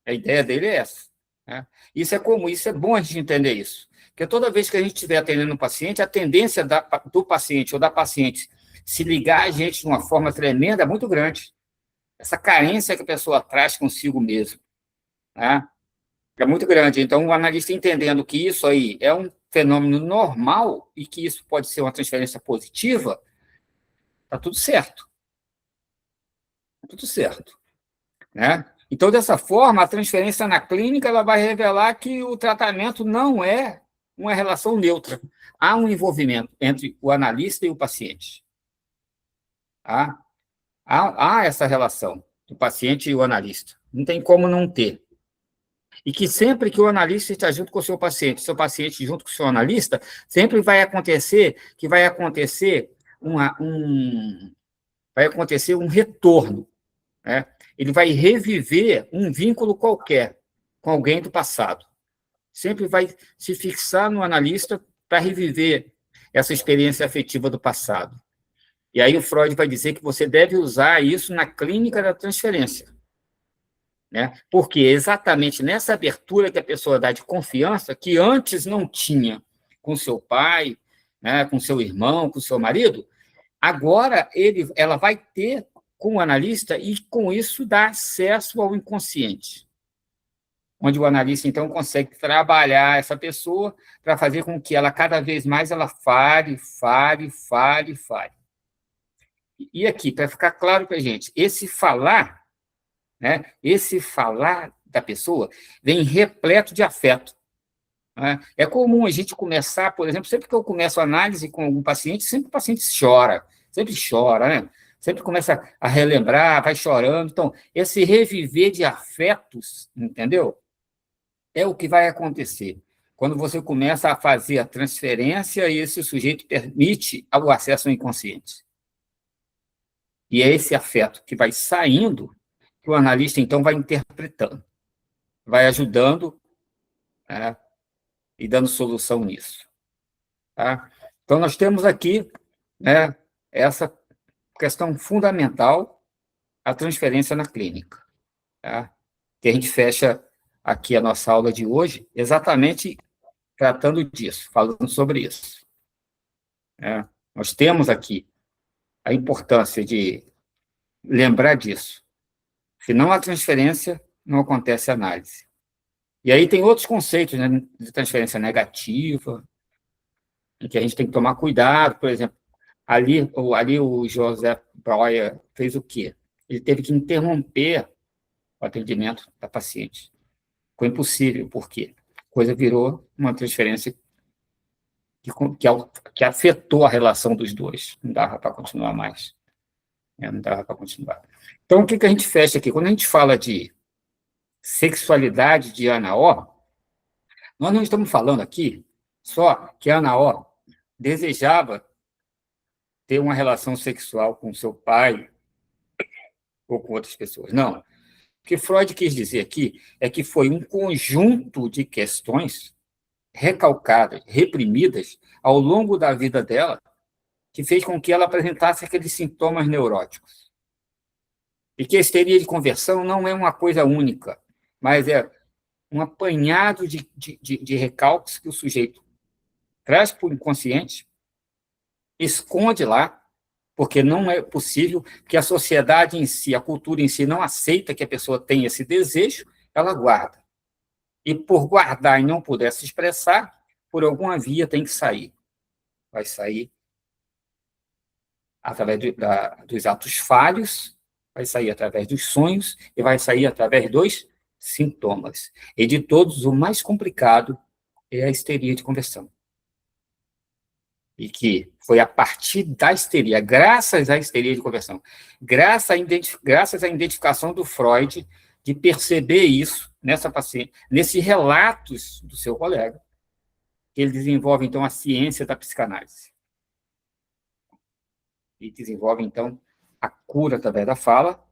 A ideia dele é essa, né? Isso é comum, isso é bom a gente entender isso. Porque toda vez que a gente estiver atendendo um paciente, a tendência do paciente ou da paciente se ligar a gente de uma forma tremenda é muito grande. Essa carência que a pessoa traz consigo mesmo, né, é muito grande. Então, o analista entendendo que isso aí é um fenômeno normal e que isso pode ser uma transferência positiva, está tudo certo. Está tudo certo, né? Então, dessa forma, a transferência na clínica ela vai revelar que o tratamento não é uma relação neutra. Há um envolvimento entre o analista e o paciente. Tá? Há essa relação do paciente e o analista. Não tem como não ter. E que sempre que o analista está junto com o seu paciente junto com o seu analista, sempre vai acontecer um retorno, né? Ele vai reviver um vínculo qualquer com alguém do passado. Sempre vai se fixar no analista para reviver essa experiência afetiva do passado. E aí o Freud vai dizer que você deve usar isso na clínica da transferência, né? Porque é exatamente nessa abertura que a pessoa dá de confiança, que antes não tinha com seu pai, né, com seu irmão, com seu marido, agora ela vai ter com o analista e, com isso, dá acesso ao inconsciente, onde o analista, então, consegue trabalhar essa pessoa para fazer com que ela, cada vez mais, ela fale. E aqui, para ficar claro para a gente, esse falar, né, da pessoa vem repleto de afeto. Né? É comum a gente começar, por exemplo, sempre que eu começo a análise com algum paciente, sempre o paciente sempre chora, né? Sempre começa a relembrar, vai chorando. Então, esse reviver de afetos, entendeu? É o que vai acontecer quando você começa a fazer a transferência e esse sujeito permite o acesso ao inconsciente. E é esse afeto que vai saindo que o analista, então, vai interpretando, vai ajudando, né, e dando solução nisso. Tá? Então, nós temos aqui, né, essa questão fundamental, a transferência na clínica. Tá? Que a gente fecha aqui a nossa aula de hoje, exatamente tratando disso, falando sobre isso. Nós temos aqui a importância de lembrar disso. Se não há transferência, não acontece análise. E aí tem outros conceitos, né, de transferência negativa, em que a gente tem que tomar cuidado. Por exemplo, ali o José Breuer fez o quê? Ele teve que interromper o atendimento da paciente. Ficou impossível, por quê? A coisa virou uma transferência que afetou a relação dos dois. Não dava para continuar mais. Não dava para continuar. Então, o que a gente fecha aqui? Quando a gente fala de sexualidade de Ana O, nós não estamos falando aqui só que Ana O desejava ter uma relação sexual com seu pai ou com outras pessoas. Não. O que Freud quis dizer aqui é que foi um conjunto de questões recalcadas, reprimidas, ao longo da vida dela, que fez com que ela apresentasse aqueles sintomas neuróticos. E que a histeria de conversão não é uma coisa única, mas é um apanhado de recalques que o sujeito traz para o inconsciente, esconde lá, porque não é possível, que a sociedade em si, a cultura em si, não aceita que a pessoa tenha esse desejo, ela guarda. E por guardar e não poder se expressar, por alguma via tem que sair. Vai sair através dos atos falhos, vai sair através dos sonhos e vai sair através dos sintomas. E de todos, o mais complicado é a histeria de conversão. E que foi a partir da histeria, graças à histeria de conversão, graças à identificação do Freud, de perceber isso nessa paciente, nesses relatos do seu colega, que ele desenvolve, então, a ciência da psicanálise. E desenvolve, então, a cura através da fala,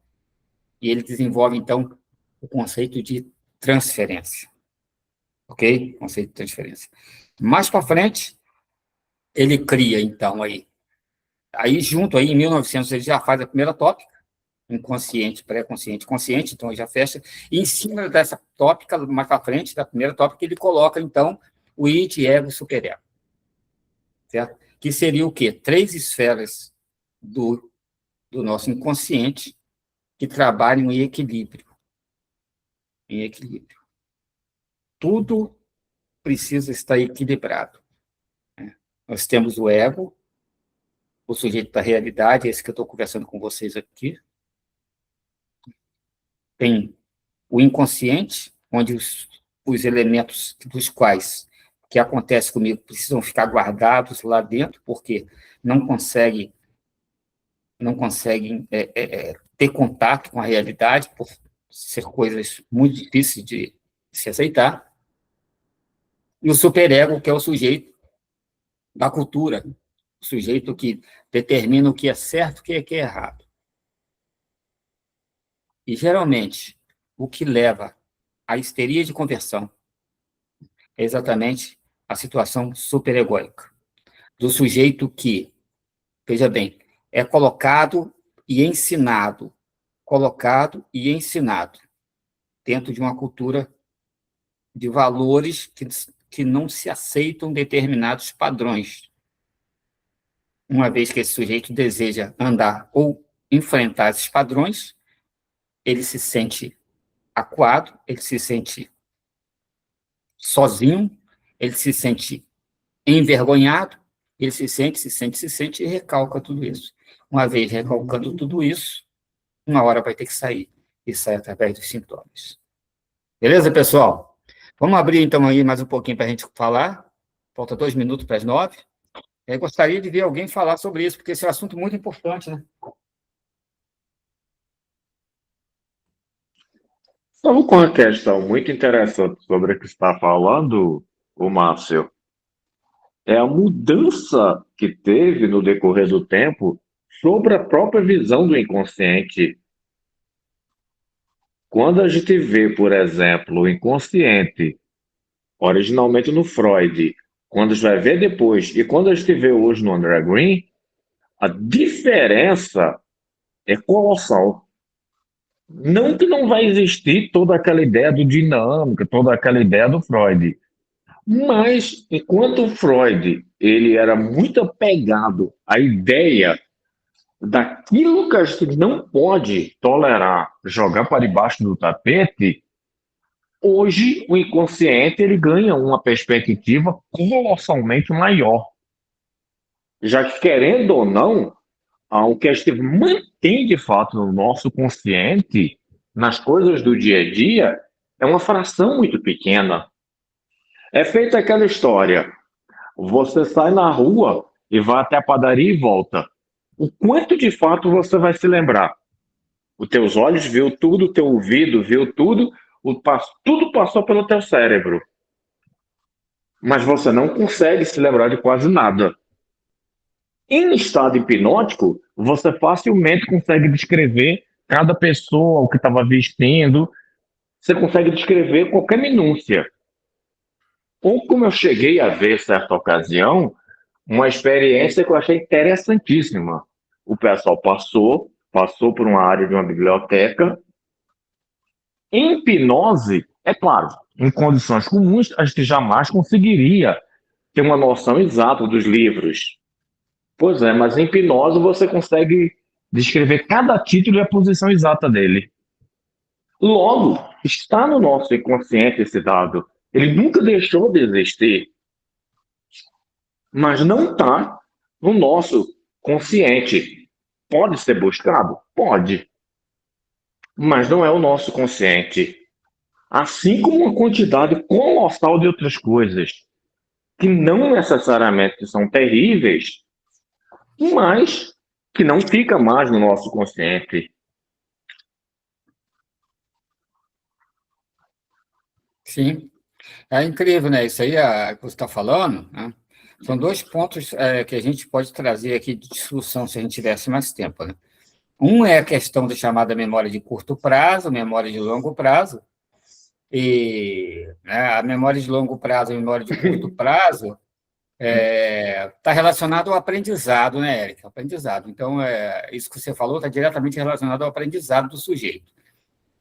e ele desenvolve, então, o conceito de transferência. Ok? Conceito de transferência. Mais para frente, ele cria, então, aí junto, aí, em 1900, ele já faz a primeira tópica, inconsciente, pré-consciente, consciente, então ele já fecha, e em cima dessa tópica, mais para frente, da primeira tópica, ele coloca, então, o id, ego, superego. Certo? Que seria o quê? 3 esferas do nosso inconsciente que trabalham em equilíbrio. Em equilíbrio. Tudo precisa estar equilibrado. Nós temos o ego, o sujeito da realidade, esse que eu estou conversando com vocês aqui. Tem o inconsciente, onde os elementos dos quais que acontece comigo precisam ficar guardados lá dentro, porque não conseguem ter contato com a realidade, por ser coisas muito difíceis de se aceitar. E o superego, que é o sujeito da cultura, o sujeito que determina o que é certo e o que é errado. E, geralmente, o que leva à histeria de conversão é exatamente a situação superegóica, do sujeito que, veja bem, é colocado e ensinado dentro de uma cultura de valores que não se aceitam determinados padrões. Uma vez que esse sujeito deseja andar ou enfrentar esses padrões, ele se sente acuado, ele se sente sozinho, ele se sente envergonhado, ele se sente e recalca tudo isso. Uma vez recalcando tudo isso, uma hora vai ter que sair, e sai através dos sintomas. Beleza, pessoal? Vamos abrir, então, aí mais um pouquinho para a gente falar. Falta 2 minutos para as 9. Eu gostaria de ver alguém falar sobre isso, porque esse é um assunto muito importante, né? Sabe com uma questão muito interessante sobre o que está falando, o Márcio? É a mudança que teve no decorrer do tempo sobre a própria visão do inconsciente. Quando a gente vê, por exemplo, o inconsciente, originalmente no Freud, quando a gente vai ver depois, e quando a gente vê hoje no André Green, a diferença é colossal. Não que não vai existir toda aquela ideia do dinâmica, toda aquela ideia do Freud, mas enquanto o Freud ele era muito apegado à ideia daquilo que a gente não pode tolerar jogar para debaixo do tapete, hoje o inconsciente ele ganha uma perspectiva colossalmente maior. Já que, querendo ou não, o que a gente mantém de fato no nosso consciente, nas coisas do dia a dia, é uma fração muito pequena. É feita aquela história, você sai na rua e vai até a padaria e volta. O quanto de fato você vai se lembrar? Os teus olhos viu tudo, o teu ouvido viu tudo, tudo passou pelo teu cérebro. Mas você não consegue se lembrar de quase nada. Em estado hipnótico, você facilmente consegue descrever cada pessoa, o que estava vestindo, você consegue descrever qualquer minúcia. Ou como eu cheguei a ver certa ocasião, uma experiência que eu achei interessantíssima. O pessoal passou por uma área de uma biblioteca. Em hipnose, é claro, em condições comuns, a gente jamais conseguiria ter uma noção exata dos livros. Pois é, mas em hipnose você consegue descrever cada título e a posição exata dele. Logo, está no nosso inconsciente esse dado. Ele nunca deixou de existir, mas não está no nosso consciente. Pode ser buscado? Pode, mas não é o nosso consciente. Assim como uma quantidade colossal de outras coisas, que não necessariamente são terríveis, mas que não fica mais no nosso consciente. Sim, é incrível, né? Isso aí que você está falando, né? São dois pontos que a gente pode trazer aqui de discussão se a gente tivesse mais tempo, né? Um é a questão da chamada memória de curto prazo, memória de longo prazo, e né, a memória de longo prazo e a memória de curto prazo está relacionado ao aprendizado, né, Érica? Aprendizado. Então, isso que você falou está diretamente relacionado ao aprendizado do sujeito.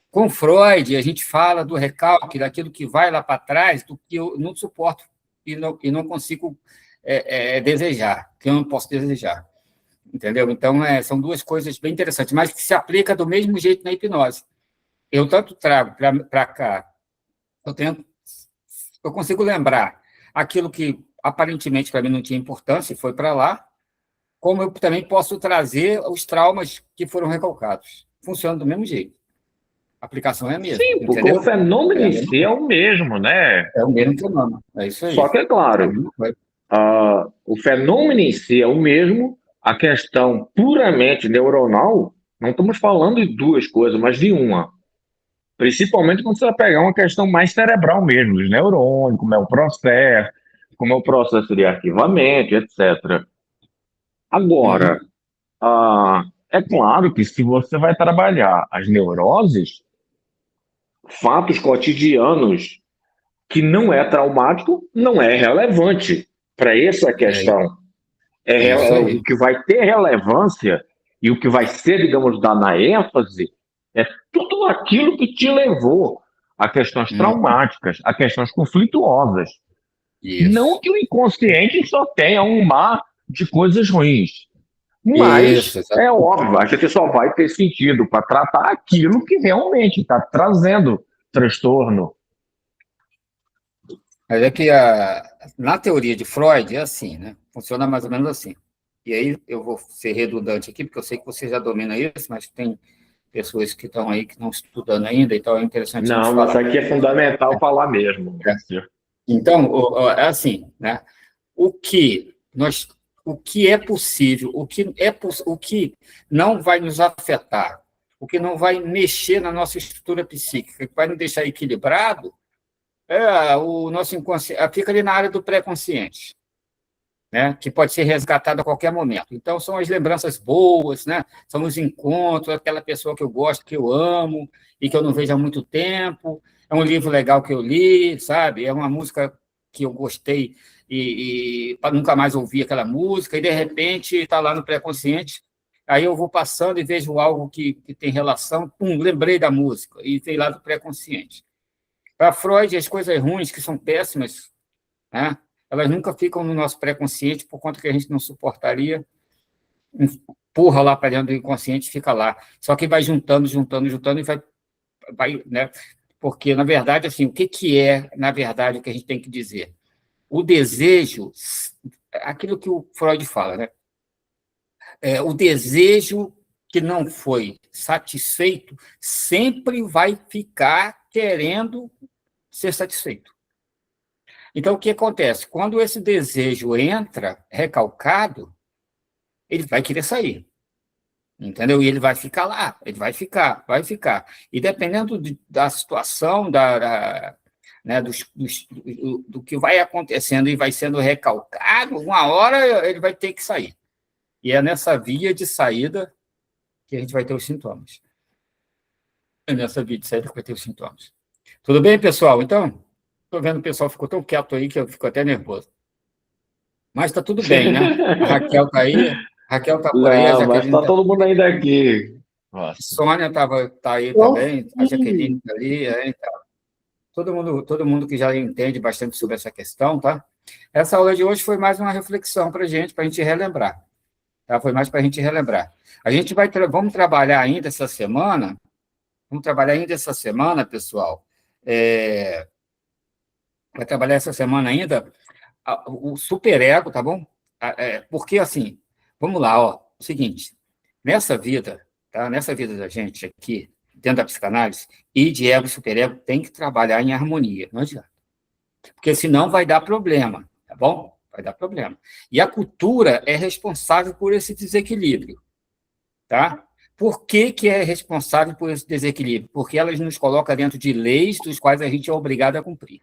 Com Freud, a gente fala do recalque, daquilo que vai lá para trás, do que eu não suporto e não consigo desejar, que eu não posso desejar. Entendeu? Então, são duas coisas bem interessantes, mas que se aplica do mesmo jeito na hipnose. Eu tanto trago para cá, eu consigo lembrar aquilo que aparentemente para mim não tinha importância e foi para lá, como eu também posso trazer os traumas que foram recalcados. Funciona do mesmo jeito. A aplicação é a mesma, Sim, porque entendeu? o fenômeno em si é o mesmo, né? É o mesmo fenômeno, é isso aí. Só que, é É a claro, mesma coisa. o fenômeno em si é o mesmo, a questão puramente neuronal, não estamos falando de duas coisas, mas de uma. Principalmente quando você vai pegar uma questão mais cerebral mesmo, os neurônios, como é o processo de arquivamento, etc. Agora, Uhum. é claro que se você vai trabalhar as neuroses, fatos cotidianos que não é traumático, não é relevante para essa É, questão. é isso O aí. que vai ter relevância e o que vai ser, digamos, dar na ênfase é tudo aquilo que te levou a questões traumáticas, a questões conflituosas. Não Isso. que o inconsciente só tenha um mar de coisas ruins, Isso, mas é exatamente. óbvio, acho que só vai ter sentido para tratar aquilo que realmente está trazendo transtorno. Mas é que na teoria de Freud é assim, né? Funciona mais ou menos assim. E aí eu vou ser redundante aqui, porque eu sei que você já domina isso, mas tem pessoas que estão aí que estão estudando ainda, então é interessante a gente Não, mas falar. aqui é fundamental falar mesmo, É. Lúcio. Então, é assim, né? O que nós, o que é possível, o que não vai nos afetar, o que não vai mexer na nossa estrutura psíquica, que vai nos deixar equilibrado, o nosso inconsciente, fica ali na área do pré-consciente, né? Que pode ser resgatado a qualquer momento. Então, são as lembranças boas, né? São os encontros, aquela pessoa que eu gosto, que eu amo e que eu não vejo há muito tempo. É um livro legal que eu li, sabe? É uma música que eu gostei e para nunca mais ouvir aquela música, e de repente está lá no pré-consciente. Aí eu vou passando e vejo algo que tem relação, pum, lembrei da música, e veio lá do pré-consciente. Para Freud, as coisas ruins, que são péssimas, né? Elas nunca ficam no nosso pré-consciente por conta que a gente não suportaria, empurra lá para dentro do inconsciente e fica lá. Só que vai juntando, juntando, juntando e vai, né? Porque, na verdade, assim, o que é, na verdade, o que a gente tem que dizer? O desejo, aquilo que o Freud fala, né? O desejo que não foi satisfeito sempre vai ficar querendo ser satisfeito. Então, o que acontece? Quando esse desejo entra recalcado, ele vai querer sair, entendeu? E ele vai ficar lá, ele vai ficar, vai ficar. E dependendo da situação, né, do que vai acontecendo e vai sendo recalcado, uma hora ele vai ter que sair. E é nessa via de saída que a gente vai ter os sintomas. nessa videosérie que vai ter os sintomas. Tudo bem, pessoal? Então, estou vendo o pessoal ficou tão quieto aí que eu fico até nervoso. Mas está tudo bem, né? A Raquel está aí, a Raquel está por aí, a Não, mas Jaqueline tá está todo mundo por aí, ainda aqui. a Nossa. Sônia tá aí Tô também, a Jaqueline sim. está ali, então, todo mundo que já entende bastante sobre essa questão, tá? Essa aula de hoje foi mais uma reflexão para a gente relembrar, tá? Foi mais para a gente relembrar. A gente vamos trabalhar ainda essa semana, pessoal, é, vai trabalhar essa semana ainda o superego, tá bom? Porque, assim, vamos lá, ó, o seguinte, nessa vida, tá? Nessa vida da gente aqui, dentro da psicanálise, e de ego e superego tem que trabalhar em harmonia, não adianta. Porque senão vai dar problema, tá bom? Vai dar problema. E a cultura é responsável por esse desequilíbrio, tá? Por que que é responsável por esse desequilíbrio? Porque ela nos coloca dentro de leis dos quais a gente é obrigado a cumprir.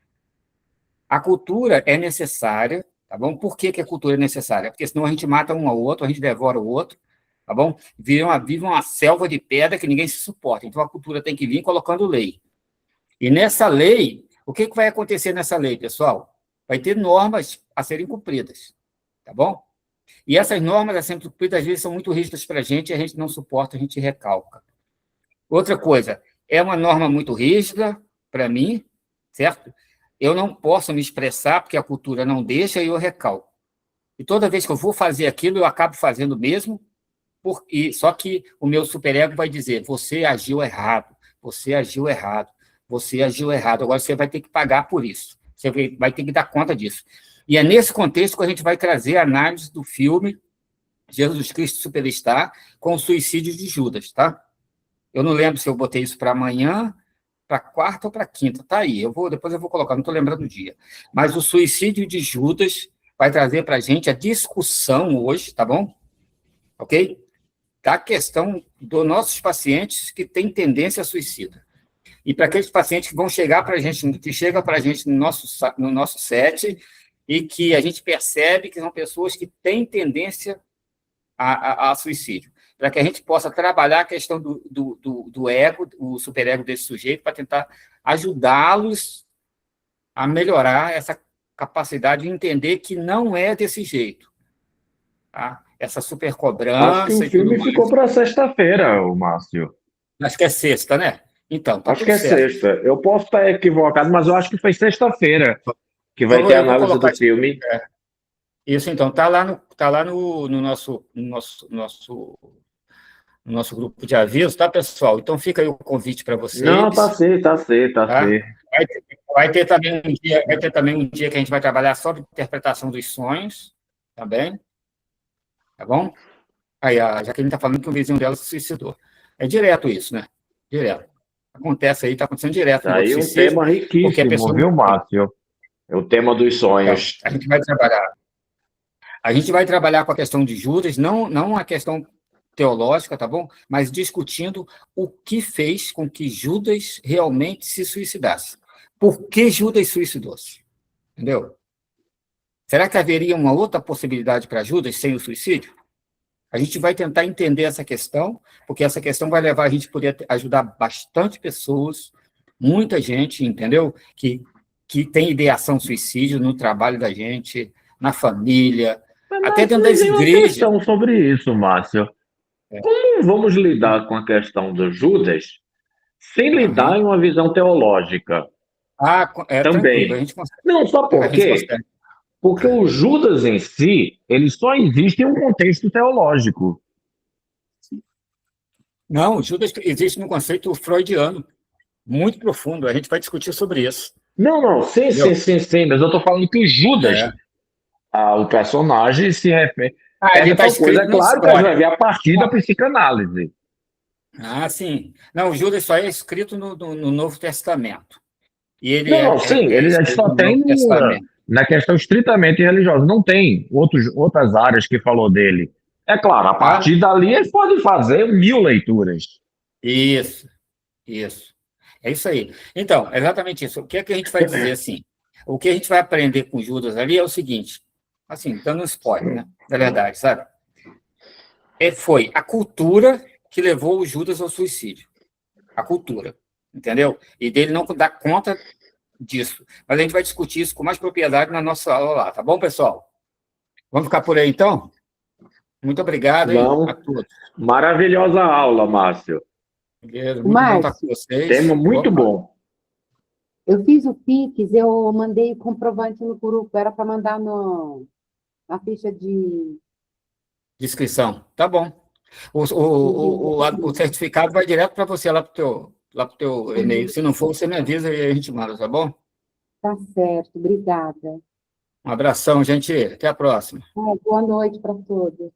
A cultura é necessária, tá bom? Por que que a cultura é necessária? Porque senão a gente mata um ao outro, a gente devora o outro, tá bom? Vive uma selva de pedra que ninguém se suporta. Então a cultura tem que vir colocando lei. E nessa lei, o que que vai acontecer nessa lei, pessoal? Vai ter normas a serem cumpridas, tá bom? E essas normas a serem cumpridas, às vezes, são muito rígidas para a gente não suporta, a gente recalca. Outra coisa, é uma norma muito rígida para mim, certo? Eu não posso me expressar porque a cultura não deixa e eu recalco. E toda vez que eu vou fazer aquilo, eu acabo fazendo mesmo, só que o meu superego vai dizer, você agiu errado, você agiu errado, você agiu errado, agora você vai ter que pagar por isso, você vai ter que dar conta disso. E é nesse contexto que a gente vai trazer a análise do filme Jesus Cristo Superstar com o suicídio de Judas, tá? Eu não lembro se eu botei isso para amanhã, para quarta ou para quinta, tá aí, depois eu vou colocar, não estou lembrando o dia. Mas o suicídio de Judas vai trazer para a gente a discussão hoje, tá bom? Ok? Da questão dos nossos pacientes que têm tendência a suicida. E para aqueles pacientes que vão chegar para a gente, que chegam para a gente no nosso set, e que a gente percebe que são pessoas que têm tendência a suicídio. Para que a gente possa trabalhar a questão do ego, o superego desse sujeito, para tentar ajudá-los a melhorar essa capacidade de entender que não é desse jeito. Tá? Essa super Acho que cobrança o e tudo filme mais. ficou para sexta-feira, o Márcio. Acho que é sexta, né? Então, tá Acho tudo que é certo. sexta. Eu posso estar equivocado, mas eu acho que foi sexta-feira que vai Então, ter a eu vou análise colocar do filme. isso, então, tá lá no nosso grupo de aviso, tá, pessoal? Então, fica aí o convite para Não, tá vocês, certo, tá certo, tá tá? certo. Vai ter também um dia que a gente vai trabalhar sobre interpretação dos sonhos, tá bem? Tá bom? Aí, a Jaqueline está falando que o vizinho dela se suicidou. É direto isso, né? Direto. Acontece aí, está acontecendo direto no outro Daí um suicídio, tema porque a riquíssimo, pessoa viu, não tem. Márcio? É o tema dos Então, sonhos. a gente vai trabalhar. A gente vai trabalhar com a questão de Judas, não a questão teológica, tá bom? Mas discutindo o que fez com que Judas realmente se suicidasse. Por que Judas suicidou-se? Entendeu? Será que haveria uma outra possibilidade para Judas sem o suicídio? A gente vai tentar entender essa questão, porque essa questão vai levar a gente a poder ajudar bastante pessoas, muita gente, entendeu? Que tem ideação suicídio no trabalho da gente, na família, até dentro Mas das tem uma igrejas. questão sobre isso, Márcio. Como vamos lidar com a questão do Judas sem lidar Aham. em uma visão teológica Tranquilo, a também? gente consegue. Não, só A por gente quê? consegue. Porque o Judas em si, ele só existe em um contexto teológico. Não, Judas existe no conceito freudiano, muito profundo, a gente vai discutir sobre isso. Não, sim, Entendeu? mas eu tô falando que o Judas, É. o personagem, se refere a Ele essa está tal coisa. escrito É na claro que a gente vai história. ver a partir da psicanálise. Sim. Não, o Judas só é escrito no Novo Testamento. E ele Não, sim, é ele escrito só no tem Novo Testamento. na questão estritamente religiosa. Não tem outras áreas que falou dele. É claro, a Tá? partir dali eles podem fazer 1000 leituras. Isso, isso. É isso aí. Então, é exatamente isso. O que é que a gente vai dizer assim? O que a gente vai aprender com Judas ali é o seguinte, assim, dando um spoiler, né? Da verdade, sabe? Foi a cultura que levou o Judas ao suicídio. a cultura, entendeu? E dele não dar conta disso. Mas a gente vai discutir isso com mais propriedade na nossa aula lá, tá bom, pessoal? Vamos ficar por aí, então? Muito obrigado, hein, Vamos. a todos. Maravilhosa aula, Márcio. Beleza, muito bom estar Márcio, com vocês. Tema muito Opa, bom. eu fiz o Pix, eu mandei o comprovante no grupo, era para mandar na ficha de... descrição. Tá bom. O certificado vai direto para você, lá para o teu e-mail. Se não for, você me avisa e a gente manda, tá bom? Tá certo, obrigada. Um abração, gente. Até a próxima. Boa noite para todos.